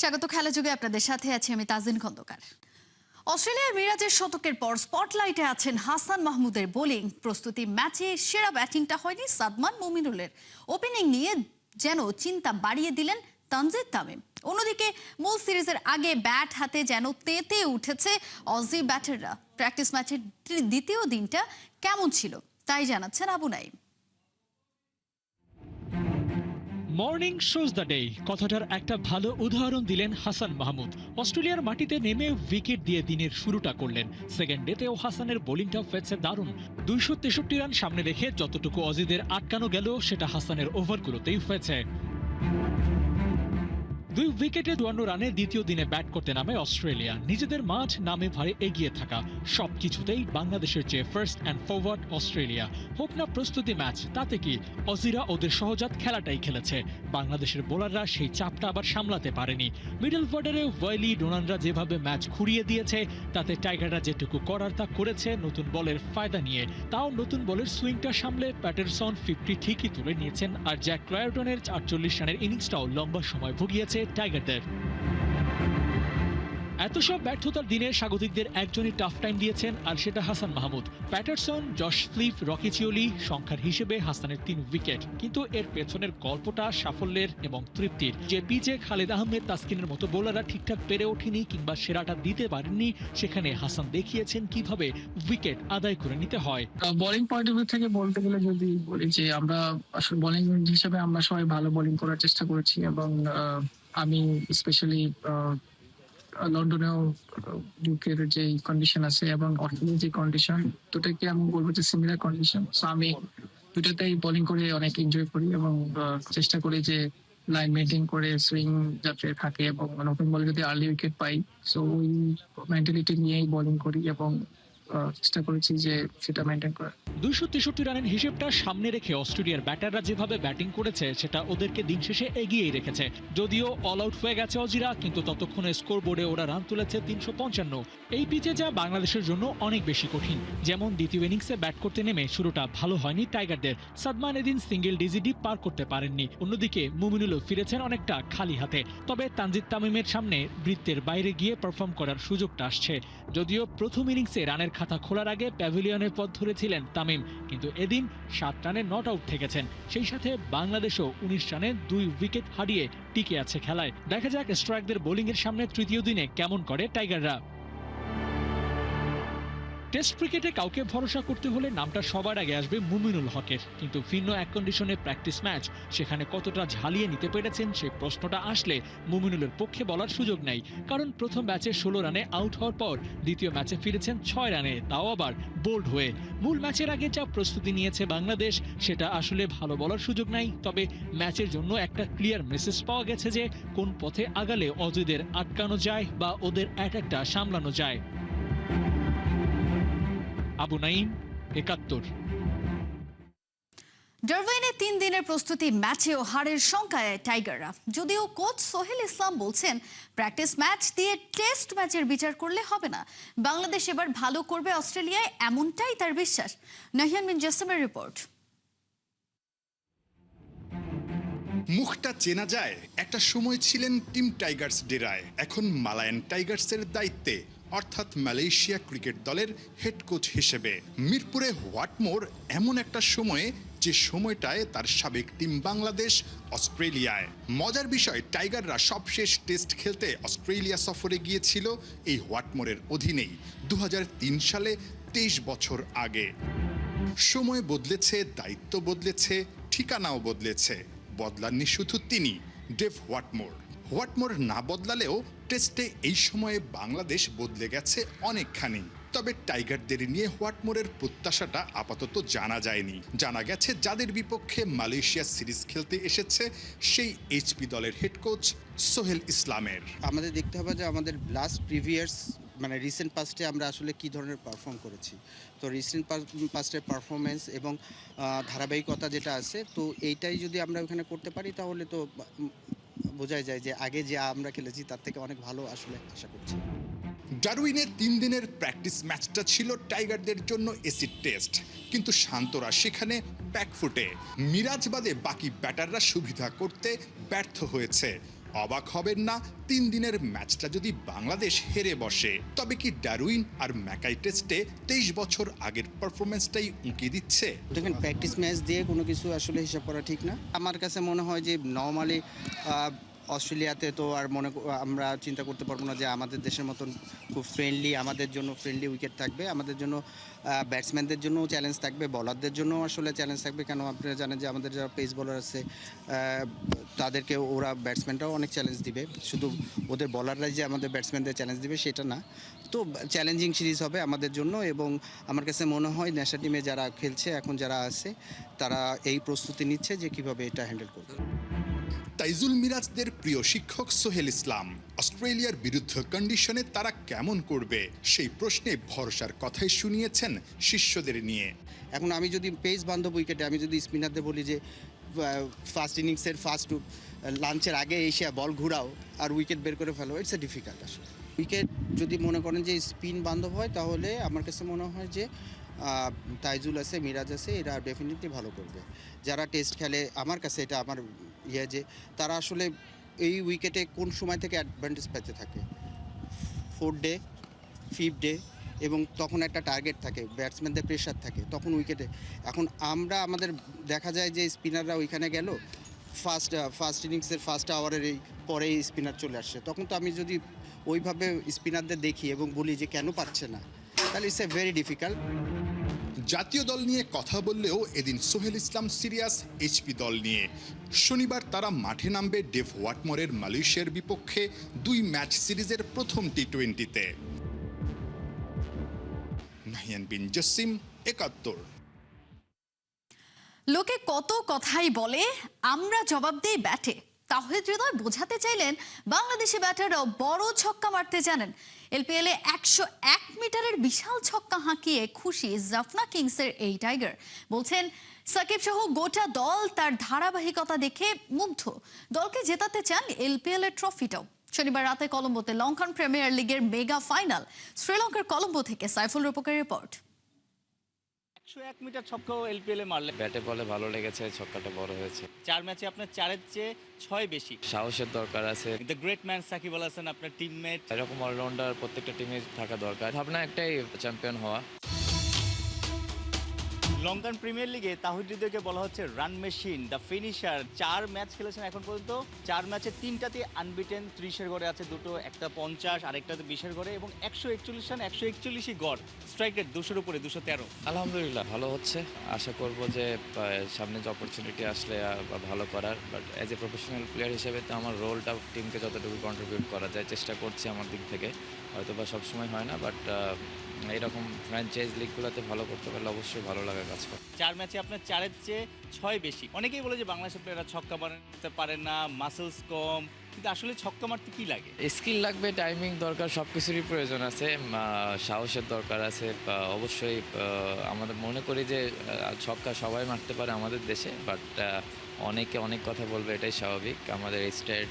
স্বাগত খেলা যুগে আপনাদের সাথে আছি আমি তাজিন খন্দকার। অস্ট্রেলিয়ার মিরাজের শতকের পর স্পটলাইটে আছেন হাসান মাহমুদের বোলিং প্রস্তুতি। ম্যাচে সেরা ব্যাটিংটা হয়নি সাদমান মুমিনুলের। ওপেনিং নিয়ে যেন চিন্তা বাড়িয়ে দিলেন তানজিদ তামিম। অন্যদিকে মূল সিরিজের আগে ব্যাট হাতে যেন তেতে উঠেছে অজি ব্যাটাররা। প্র্যাকটিস ম্যাচের দ্বিতীয় দিনটা কেমন ছিল তাই জানাচ্ছেন Abu Naim. Morning shows the day কথাটার একটা ভালো উদাহরণ দিলেন হাসান মাহমুদ। অস্ট্রেলিয়ার মাটিতে নেমে উইকেট দিয়ে দিনের শুরুটা করলেন। সেকেন্ড ডেতেও হাসানের বোলিংটা ফেছে দারুণ। 263 রান সামনে রেখে যতটুকু অজিদের আটকানো গেল সেটা হাসানের ওভারগুলোতেই হয়েছে। 2 উইকেটে 52 রানে দ্বিতীয় দিনে ব্যাট করতে নামে অস্ট্রেলিয়া। নিজেদের মাঠ নামে ভারে এগিয়ে থাকা, সবকিছুতেই বাংলাদেশের চেয়ে ফার্স্ট অ্যান্ড ফরওয়ার্ড অস্ট্রেলিয়া। হোক না প্রস্তুতি ম্যাচ, তাতে কি অজিরা ওদের সহজাত খেলাটাই খেলেছে। বাংলাদেশের বোলাররা সেই চাপটা আবার সামলাতে পারেনি। মিডল অর্ডারে ওয়াইলি ডোনানরা যেভাবে ম্যাচ ঘুরিয়ে দিয়েছে, তাতে টাইগাররা যেটুকু করার তা করেছে নতুন বলের ফায়দা নিয়ে। তাও নতুন বলের সুইংটা সামলে প্যাটারসন 50 ঠিকই তুলে নিয়েছেন, আর জ্যাক ক্লায়ারটনের 48 রানের ইনিংসটাও লম্বা সময় ভুগিয়েছে টাইগারদের। এত সব ব্যর্থতার দিনে স্বাগতিকদের একজনই টাফ টাইম দিয়েছেন, আর সেটা Hasan Mahmud. Patterson, Josh Philippe, রকি চিওলি সংখ্যার হিসেবে হাসানের 3 উইকেট, কিন্তু এর পেছনের গল্পটা সাফল্যের এবং তৃপ্তির। যে পিচে খালেদ আহমেদ, তাসকিনের মতো বোলাররা ঠিকঠাক পেরে ওঠেনি কিংবা সেরাটা দিতে পারেননি, সেখানে হাসান দেখিয়েছেন কিভাবে উইকেট আদায় করে নিতে হয়। বোলিং পয়েন্ট অফ ভিউ থেকে বলতে গেলে যদি বলি যে আমরা আসলে বোলিং হিসেবে আমরা সবাই ভালো বোলিং করার চেষ্টা করেছি, এবং আমি স্পেশালি লন্ডনেও ইউকের যে কন্ডিশন আছে এবং অস্ট্রেলিয়ার যে কন্ডিশন, দুটাকে আমি বলবো যে সিমিলার কন্ডিশন। সো আমি দুটাতেই বোলিং করে অনেক এনজয় করি এবং চেষ্টা করি যে লাইন মেনটেন করে সুইং যাতে থাকে, এবং নতুন বলে যদি আর্লি উইকেট পাই, সো ওই মেন্টালিটি নিয়েই বোলিং করি এবং চেষ্টা করেছি যে সেটা মেনটেন করা। 263 রানের হিসেবটা সামনে রেখে অস্ট্রেলিয়ার ব্যাটাররা যেভাবে ব্যাটিং করেছে, সেটা ওদেরকে দিন শেষে এগিয়েই রেখেছে। যদিও অল আউট হয়ে গেছে অজিরা, কিন্তু ততক্ষণে স্কোর বোর্ডে ওরা রান তুলেছে 355। এই পিচে যা বাংলাদেশের জন্য অনেক বেশি কঠিন। যেমন দ্বিতীয় ইনিংসে ব্যাট করতে নেমে শুরুটা ভালো হয়নি টাইগারদের। সাদমান এদিন সিঙ্গেল ডিজিট পার করতে পারেননি। অন্যদিকে মুমিনুলও ফিরেছেন অনেকটা খালি হাতে। তবে তানজিদ তামিমের সামনে বৃত্তের বাইরে গিয়ে পারফর্ম করার সুযোগটা আসছে। যদিও প্রথম ইনিংসে রানের খাতা খোলার আগে প্যাভিলিয়নের পথ ধরেছিলেন তামিম, কিন্তু এদিন 7 রানে নট আউট থেকেছেন। সেই সাথে বাংলাদেশও 19 রানে 2 উইকেট হারিয়ে টিকে আছে খেলায়। দেখা যাক স্ট্রাইকদের বোলিংয়ের সামনে তৃতীয় দিনে কেমন করে টাইগাররা। টেস্ট ক্রিকেটে কাউকে ভরসা করতে হলে নামটা সবার আগে আসবে মুমিনুল হকের, কিন্তু ভিন্ন এক কন্ডিশনে প্র্যাকটিস ম্যাচ, সেখানে কতটা ঝালিয়ে নিতে পেরেছেন সেই প্রশ্নটা আসলে মুমিনুলের পক্ষে বলার সুযোগ নেই। কারণ প্রথম ম্যাচে 16 রানে আউট হওয়ার পর দ্বিতীয় ম্যাচে ফিরেছেন 6 রানে, তাও আবার বোল্ড হয়ে। মূল ম্যাচের আগে যা প্রস্তুতি নিয়েছে বাংলাদেশ, সেটা আসলে ভালো বলার সুযোগ নাই। তবে ম্যাচের জন্য একটা ক্লিয়ার মেসেজ পাওয়া গেছে যে কোন পথে আগালে অজয়দের আটকানো যায় বা ওদের অ্যাটাকটা সামলানো যায়। আবু নাইম, 71। ডারবাইনে 3 দিনের প্রস্তুতি ম্যাচেও হারের শঙ্কায় টাইগাররা। যদিও কোচ সোহেল ইসলাম বলছেন প্র্যাকটিস ম্যাচ দিয়ে টেস্ট ম্যাচের বিচার করলে হবে না, বাংলাদেশ এবার ভালো করবে অস্ট্রেলিয়ায়, এমনটাই তার বিশ্বাস। নাহিয়ান বিন জাসমের রিপোর্ট। মুখটা চেনা যায়। একটা সময় ছিলেন টিম টাইগার্স ডেরায়, এখন মালায়ান টাইগার্সের দায়িত্বে, অর্থাৎ মালয়েশিয়া ক্রিকেট দলের হেড কোচ হিসেবে। মিরপুরে হোয়াটমোর এমন একটা সময়ে যে সময়টায় তার সাবেক টিম বাংলাদেশ অস্ট্রেলিয়ায়। মজার বিষয়, টাইগাররা সবশেষ টেস্ট খেলতে অস্ট্রেলিয়া সফরে গিয়েছিল এই হোয়াটমোরের অধীনেই 2003 সালে, 23 বছর আগে। সময় বদলেছে, দায়িত্ব বদলেছে, ঠিকানাও বদলেছে, বদলাননি শুধু তিনি, ডেভ হোয়াটমোর। হোয়াটমোর না বদলালেও টেস্টে এই সময়ে বাংলাদেশ বদলে গেছে অনেকখানি। তবে টাইগারদের নিয়ে হোয়াটমোরের প্রত্যাশাটা আপাতত জানা যায়নি। জানা গেছে যাদের বিপক্ষে মালয়েশিয়া সিরিজ খেলতে এসেছে সেই এইচপি দলের হেড কোচ সোহেল ইসলামের। আমাদের দেখতে হবে যে আমাদের লাস্ট প্রিভিয়াস মানে রিসেন্ট পাস্টে আমরা আসলে কী ধরনের পারফর্ম করেছি। তো রিসেন্ট পাস্টের পারফরমেন্স এবং ধারাবাহিকতা যেটা আছে, তো এইটাই যদি আমরা ওখানে করতে পারি তাহলে তো বোঝাই যায় যে আগে যে আমরা খেলেছি তার থেকে অনেক ভালো আসলে আশা করছি। ডারউইনে 3 দিনের প্র্যাকটিস ম্যাচটা ছিল টাইগারদের জন্য এসিড টেস্ট, কিন্তু শান্তরা সেখানে ব্যাকফুটে। মিরাজ বাদে বাকি ব্যাটাররা সুবিধা করতে ব্যর্থ হয়েছে। অবাক হবেন না 3 দিনের ম্যাচটা যদি বাংলাদেশ হেরে বসে। তবে কি ডারউইন আর ম্যাকাই টেস্টে 23 বছর আগের পারফরমেন্সটাই উঁকি দিচ্ছে? দেখেন, প্র্যাকটিস ম্যাচ দিয়ে কোনো কিছু আসলে হিসাব করা ঠিক না। আমার কাছে মনে হয় যে নর্মালি অস্ট্রেলিয়াতে তো আর আমরা চিন্তা করতে পারবো না যে আমাদের দেশের মতন খুব ফ্রেন্ডলি, আমাদের জন্য ফ্রেন্ডলি উইকেট থাকবে, আমাদের জন্য ব্যাটসম্যানদের জন্যও চ্যালেঞ্জ থাকবে, বলারদের জন্য আসলে চ্যালেঞ্জ থাকবে। কেন আপনারা জানেন যে আমাদের যারা পেস বোলার আছে তাদেরকে ওরা ব্যাটসম্যানরাও অনেক চ্যালেঞ্জ দিবে, শুধু ওদের বলাররাই যে আমাদের ব্যাটসম্যানদের চ্যালেঞ্জ দিবে সেটা না। তো চ্যালেঞ্জিং সিরিজ হবে আমাদের জন্য, এবং আমার কাছে মনে হয় ন্যাশনাল টিমে যারা খেলছে এখন যারা আছে তারা এই প্রস্তুতি নিচ্ছে যে কিভাবে এটা হ্যান্ডেল করবে। তাইজুল মিরাজদের প্রিয় শিক্ষক সোহেল ইসলাম অস্ট্রেলিয়ার বিরুদ্ধে কন্ডিশনে তারা কেমন করবে সেই প্রশ্নে ভরসার কথাই শুনিয়েছেন শিষ্যদের নিয়ে। এখন আমি যদি পেস বান্ধব উইকেটে আমি যদি স্পিনারদের বলি যে ফার্স্ট ইনিংসের ফার্স্ট লাঞ্চের আগে এসে বল ঘুরাও আর উইকেট বের করে ফেলো, ইটস এ ডিফিকাল্ট আসলে। উইকেট যদি মনে করেন যে স্পিন বান্ধব হয় তাহলে আমার কাছে মনে হয় যে তাইজুল আছে, মিরাজ আছে, এরা ডেফিনেটলি ভালো করবে। যারা টেস্ট খেলে আমার কাছে এটা আমার যে তারা আসলে এই উইকেটে কোন সময় থেকে অ্যাডভান্টেজ পেতে থাকে, 4th ডে 5th ডে, এবং তখন একটা টার্গেট থাকে, ব্যাটসম্যানদের প্রেশার থাকে তখন উইকেটে। এখন আমাদের দেখা যায় যে স্পিনাররা ওইখানে গেল ফার্স্ট ইনিংসের ফার্স্ট আওয়ারের এই পরেই স্পিনার চলে আসছে, তখন তো আমি যদি ওইভাবে স্পিনারদের দেখি এবং বলি যে কেন পারছে না, তাহলে ইটস এ ভেরি ডিফিকাল্ট। জাতীয় দল নিয়ে কথা বললেও এদিন সোহেল ইসলাম সিরিয়াস এইচপি দল নিয়ে। শনিবার তারা মাঠে নামবে ডেভ ওয়াটমোরের মালয়েশিয়ার বিপক্ষে 2 ম্যাচ সিরিজের প্রথম টি20তে। নাহিয়ান বিন জসিম, 71। লোকে কত কথাই বলে, আমরা জবাব দেই ব্যাটে। তাহিদ হৃদয় বোঝাতে চাইলেন বাংলাদেশি ব্যাটাররাও বড় ছক্কা মারতে জানেন। এলপিএল এ 101 মিটারের বিশাল ছক্কা হাঁকিয়ে খুশি জাফনা কিংসের এই টাইগার। বলছেন সাকিব সহ গোটা দল তার ধারাবাহিকতা দেখে মুগ্ধ। দলকে জেতাতে চান এলপিএল এর ট্রফিটাও। শনিবার রাতে কলম্বোতে লঙ্কান প্রিমিয়ার লিগের মেগা ফাইনাল। শ্রীলঙ্কার কলম্বো থেকে সাইফুল রূপকের রিপোর্ট। 101 মিটার ছক্কাও এলপিএলে মারলে ব্যাটে বলে ভালো লেগেছে, ছক্কাটা বড় হয়েছে। 4 ম্যাচে আপনার 4-এর চেয়ে 6 বেশি। সাহসের দরকার আছে। The great man Shakib Al Hasan আপনার টিমমেট। এরকম অলরাউন্ডার প্রত্যেকটা টিমে থাকা দরকার। ভাবনা একটাই, চ্যাম্পিয়ন হওয়া। লঙ্কান প্রিমিয়ার লিগে তাহিদ হৃদয়কে বলা হচ্ছে run machine, the finisher. 4 match খেলেছেন এখন পর্যন্ত, 4 ম্যাচে 3টাতে আনবিটেন, 30-এর গড়ে আছে দুটো, একটা 50 আর একটাতে 20-এর গড়ে, এবং 141 রান, 141ই গড়। স্ট্রাইক রেট 200-এর উপরে, 213। আলহামদুলিল্লাহ ভালো হচ্ছে। আশা করব যে সামনে যে অপরচুনিটি আসলে ভালো করার। But as a professional player হিসেবে তো আমার রোলটা টিমকে যতটুকু কন্ট্রিবিউট করা যায় চেষ্টা করছি আমার দিক থেকে। হয়তো বা সবসময় হয় না, বাট এরকম ফ্র্যাঞ্চাইজ লিগগুলোতে ভালো করতে পারলে অবশ্যই ভালো লাগা কাজ করে। 4 ম্যাচে আপনার 4-এর চেয়ে 6 বেশি। অনেকেই বলে যে বাংলাদেশের প্লেয়াররা ছক্কা মারতে পারে না, মাসেলস কম, কিন্তু আসলে ছক্কা মারতে কি লাগে? স্কিল লাগবে, টাইমিং দরকার, সব কিছুরই প্রয়োজন আছে, সাহসের দরকার আছে। অবশ্যই আমাদের মনে করি যে ছক্কা সবাই মারতে পারে আমাদের দেশে, বাট অনেকে অনেক কথা বলবে, এটাই স্বাভাবিক। আমাদের স্টেট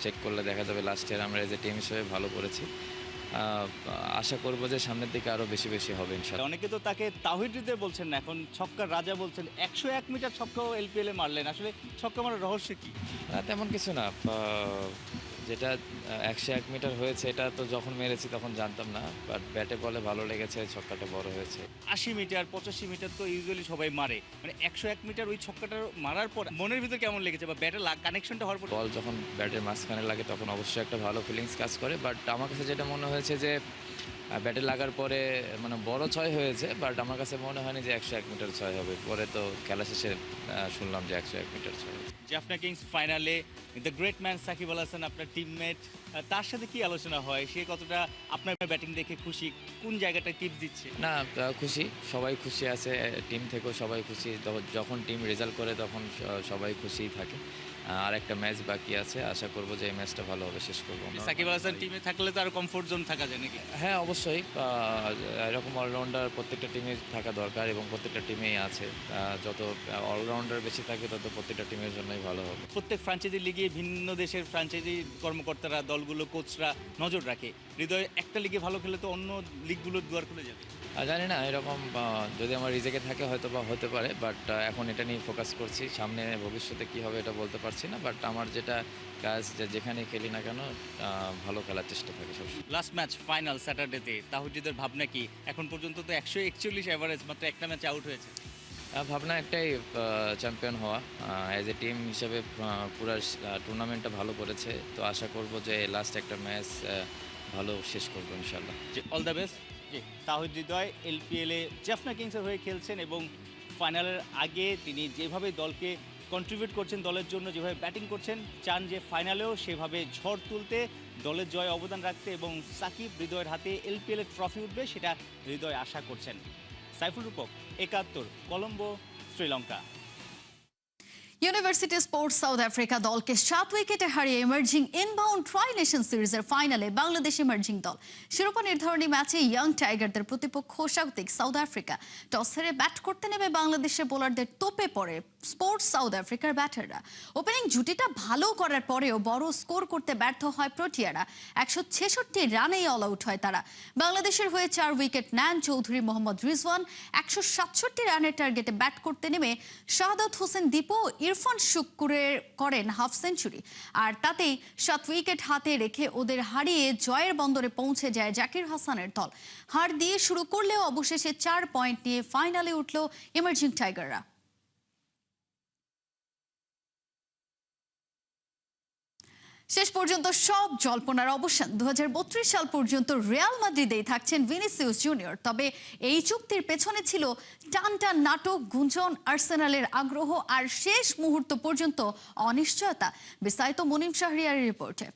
চেক করলে দেখা যাবে লাস্ট ইয়ার আমরা এজ এ টিম হিসেবে ভালো করেছি। আশা করব যে সামনের দিকে আরও বেশি বেশি হবে ইনশাআল্লাহ। অনেকে তো তাকে তাহিদ হৃদয় বলছেন না, এখন ছক্কার রাজা বলছেন। 101 মিটার ছক্কাও এলপিএলে মারলেন, আসলে ছক্কা মারার রহস্য কি? তেমন কিছু না। যেটা 101 মিটার হয়েছে এটা তো যখন মেরেছি তখন জানতাম না, বাট ব্যাটে বলে ভালো লেগেছে, ছক্কাটা বড় হয়েছে। 80 মিটার 85 মিটার তো ইউজুয়ালি সবাই মারে, মানে 101 মিটার ওই ছক্কাটা মারার পর মনের ভিতর কেমন লেগেছে, বা ব্যাটে কানেকশনটা হওয়ার পর? বল যখন ব্যাটের মাঝখানে লাগে তখন অবশ্যই একটা ভালো ফিলিংস কাজ করে, বাট আমার কাছে যেটা মনে হয়েছে যে ব্যাটে লাগার পরে মানে বড় 6 হয়েছে, বাট আমার কাছে মনে হয়নি যে 101 মিটার 6 হবে। পরে তো খেলা শেষে শুনলাম যে 101 মিটার 6 হয়েছে। জাফনা কিংস ফাইনালে the great man Shakib Al Hasan আপনার টিমমেট, তার সাথে কি আলোচনা হয়? সে কতটা আপনার ব্যাটিং দেখে খুশি? কোন জায়গাটা টিপস দিচ্ছে? না, খুশি, সবাই খুশি আছে, টিম থেকেও সবাই খুশি। যখন টিম রেজাল্ট করে তখন সবাই খুশিই থাকে। আর একটা ম্যাচ বাকি আছে, আশা করব যে এই ম্যাচটা ভালোভাবে শেষ করবো। সাকিব আল হাসান টিমে থাকলে তো আর কমফোর্ট জোন থাকা যায় নাকি? হ্যাঁ অবশ্যই, এরকম অলরাউন্ডার প্রত্যেকটা টিমে থাকা দরকার এবং প্রত্যেকটা টিমেই আছে। যত অলরাউন্ডার বেশি থাকে তত প্রত্যেকটা টিমের জন্যই ভালো হবে। প্রত্যেক ফ্র্যাঞ্চাইজি লিগে ভিন্ন দেশের ফ্র্যাঞ্চাইজি কর্মকর্তারা, দলগুলো, কোচরা নজর রাখে। হৃদয় একটা লিগে ভালো খেলে তো অন্য লিগগুলোর দুয়ার খুলে যাবে। জানি না, এরকম যদি আমার রিজেকে থাকে হয়তো বা হতে পারে, বাট এখন এটা নিয়ে ফোকাস করছি। সামনে ভবিষ্যতে কী হবে এটা বলতে পারছি পারছি না, বাট আমার যেটা কাজ যেখানে খেলি না কেন ভালো খেলার চেষ্টা থাকে সবসময়। লাস্ট ম্যাচ ফাইনাল স্যাটারডেতে তাহিদের ভাবনা কি? এখন পর্যন্ত তো 141 এভারেজ, মাত্র একটা ম্যাচ আউট হয়েছে। ভাবনা একটাই, চ্যাম্পিয়ন হওয়া। অ্যাজ এ টিম হিসেবে পুরো টুর্নামেন্টটা ভালো করেছে, তো আশা করব যে লাস্ট একটা ম্যাচ ভালো শেষ করবো ইনশাল্লাহ। All the best. জি, তাহিদ হৃদয় এলপিএলে জাফনা কিংসের হয়ে খেলছেন এবং ফাইনালের আগে তিনি যেভাবে দলকে কন্ট্রিবিউট করছেন, দলের জন্য যেভাবে ব্যাটিং করছেন, চান যে ফাইনালেও সেভাবে ঝড় তুলতে, দলের জয়ে অবদান রাখতে এবং সাকিব হৃদয়ের হাতে এলপিএলের ট্রফি উঠবে সেটা হৃদয় আশা করছেন। সাইফুল রূপক, ৭১, Colombo, Sri Lanka. University sports south Africa দলকে 7 উইকেটে হারিয়ে ইমার্জিং ইনবাউন্ড ট্রাই নেশন সিরিজের ফাইনালে বাংলাদেশ ইমার্জিং দল। শিরোপা নির্ধারণী ম্যাচে ইয়াং টাইগারদের প্রতিপক্ষ স্বাগতিক সাউথ আফ্রিকা। টস হেরে ব্যাট করতে নেমে বাংলাদেশের বোলারদের তোপে পড়ে স্পোর্টস সাউথ আফ্রিকার ব্যাটাররা। ওপেনিং জুটিটা ভালো করার পরেও বড় স্কোর করতে ব্যর্থ হয় প্রোটিয়ারা। 166 রানেই অল আউট হয় তারা। বাংলাদেশের হয়ে 4 উইকেট নেন চৌধুরী মোহাম্মদ রিজওয়ান। 167 রানের টার্গেটে ব্যাট করতে নেমে শাহাদাত হোসেন দীপু ইরফান শুক্কুরের করেন হাফ সেঞ্চুরি। আর তাতেই 7 উইকেট হাতে রেখে ওদের হারিয়ে জয়ের বন্দরে পৌঁছে যায় জাকির হাসানের দল। হার দিয়ে শুরু করলেও অবশেষে 4 পয়েন্ট নিয়ে ফাইনালে উঠল ইমার্জিং টাইগাররা। শেষ পর্যন্ত সব জল্পনার অবসান। 2032 সাল পর্যন্ত রিয়াল মাদ্রিদেই থাকছেন ভিনিসিয়াস জুনিয়র। তবে এই চুক্তির পেছনে ছিল টানটান নাটক, গুঞ্জন, আর্সেনালের আগ্রহ আর শেষ মুহূর্ত পর্যন্ত অনিশ্চয়তা। বিস্তারিত মুনিম শাহরিয়ারের রিপোর্টে।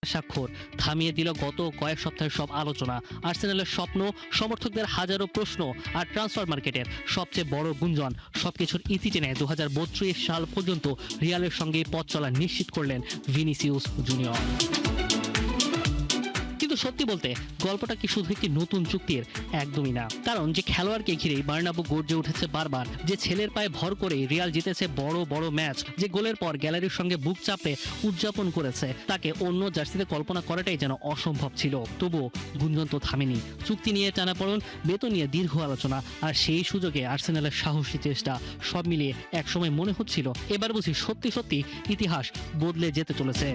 স্বাক্ষর থামিয়ে দিল গত কয়েক সপ্তাহের সব আলোচনা, আর্সেনালের স্বপ্ন, সমর্থকদের হাজারো প্রশ্ন আর ট্রান্সফার মার্কেটের সবচেয়ে বড় গুঞ্জন। সবকিছুর ইতি টেনে 2032 সাল পর্যন্ত রিয়ালের সঙ্গে পথ চলা নিশ্চিত করলেন ভিনিসিয়াস জুনিয়র। কিন্তু সত্যি বলতে গল্পটা কি শুধু একটি নতুন চুক্তির? একদমই না। কারণ যে খেলোয়াড়কে ঘিরেই বার্নাব্যু গর্জে উঠেছে বারবার, যে ছেলের পায়ে ভর করে রিয়াল জিতেছে বড় বড় ম্যাচ, যে গোলের পর গ্যালারির সঙ্গে বুক চাপড়ে উদযাপন করেছে, তাকে অন্য জার্সিতে কল্পনা করাটাই যেন অসম্ভব ছিল। তবুও গুঞ্জন তো থামেনি। চুক্তি নিয়ে টানাপড়ন, বেতন নিয়ে দীর্ঘ আলোচনা, আর সেই সুযোগে আর্সেনালের সাহসী চেষ্টা, সব মিলিয়ে একসময় মনে হচ্ছিল এবার বুঝি সত্যি সত্যি ইতিহাস বদলে যেতে চলেছে।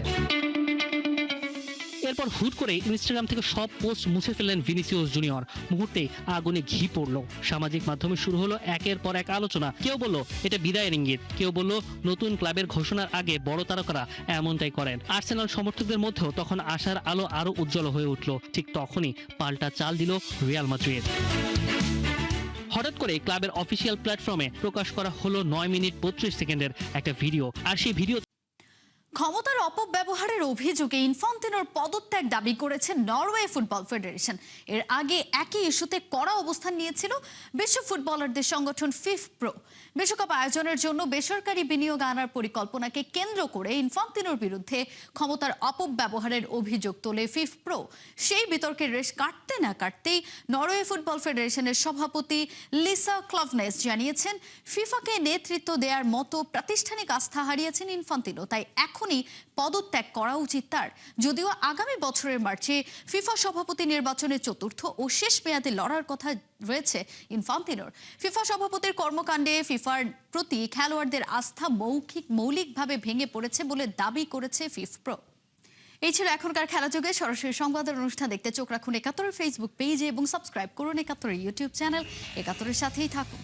এরপর হুট করে ইনস্টাগ্রাম থেকে সব পোস্ট মুছে ফেললেন ভিনিসিয়াস জুনিয়র। মুহূর্তেই আগুনে ঘি পড়লো। সামাজিক মাধ্যমে শুরু হলো একের পর এক আলোচনা। কেউ বলল এটা বিদায়ের ইঙ্গিত, কেউ বলল নতুন ক্লাবের ঘোষণার আগে বড় তারকারা এমনটাই করেন। আর্সেনাল সমর্থকদের মধ্যেও তখন আশার আলো আরো উজ্জ্বল হয়ে উঠল। ঠিক তখনই পাল্টা চাল দিল রিয়াল মাদ্রিদ। হঠাৎ করে ক্লাবের অফিসিয়াল প্ল্যাটফর্মে প্রকাশ করা হলো 9 মিনিট 32 সেকেন্ডের একটা ভিডিও। আর সেই ভিডিও ক্ষমতার অপব্যবহারের অভিযোগে ইনফান্তিনোর পদত্যাগ দাবি করেছে নরওয়ে ফুটবল ফেডারেশন। এর আগে একই ইস্যুতে কড়া অবস্থান নিয়েছিল বিশ্ব ফুটবলারদের সংগঠন ফিফপ্রো। বিশ্বকাপ আয়োজনের জন্য বেসরকারি বিনিয়োগ আনার পরিকল্পনাকে কেন্দ্র করে ইনফান্তিনোর বিরুদ্ধে ক্ষমতার অপব্যবহারের অভিযোগ তোলে ফিফপ্রো। সেই বিতর্কের রেশ কাটতে না কাটতেই নরওয়ে ফুটবল ফেডারেশনের সভাপতি লিসা ক্লাভনেস জানিয়েছেন, ফিফাকে নেতৃত্ব দেওয়ার মতো প্রাতিষ্ঠানিক আস্থা হারিয়েছেন ইনফান্তিনো, তাই এখনই পদত্যাগ করা উচিত তার। যদিও আগামী বছরের মার্চে ফিফা সভাপতি নির্বাচনে চতুর্থ ও শেষ মেয়াদে লড়ার কথা রয়েছে ইনফান্তিনোর। ফিফা সভাপতির কর্মকাণ্ডে ফিফার প্রতি খেলোয়াড়দের আস্থা মৌলিকভাবে ভেঙে পড়েছে বলে দাবি করেছে ফিফপ্রো। এই ছিল এখনকার খেলাযোগে। সরাসরি সংবাদের অনুষ্ঠান দেখতে চোখ রাখুন ৭১ ফেসবুক পেজে এবং সাবস্ক্রাইব করুন ৭১ ইউটিউব চ্যানেল। ৭১-এর সাথেই থাকুন।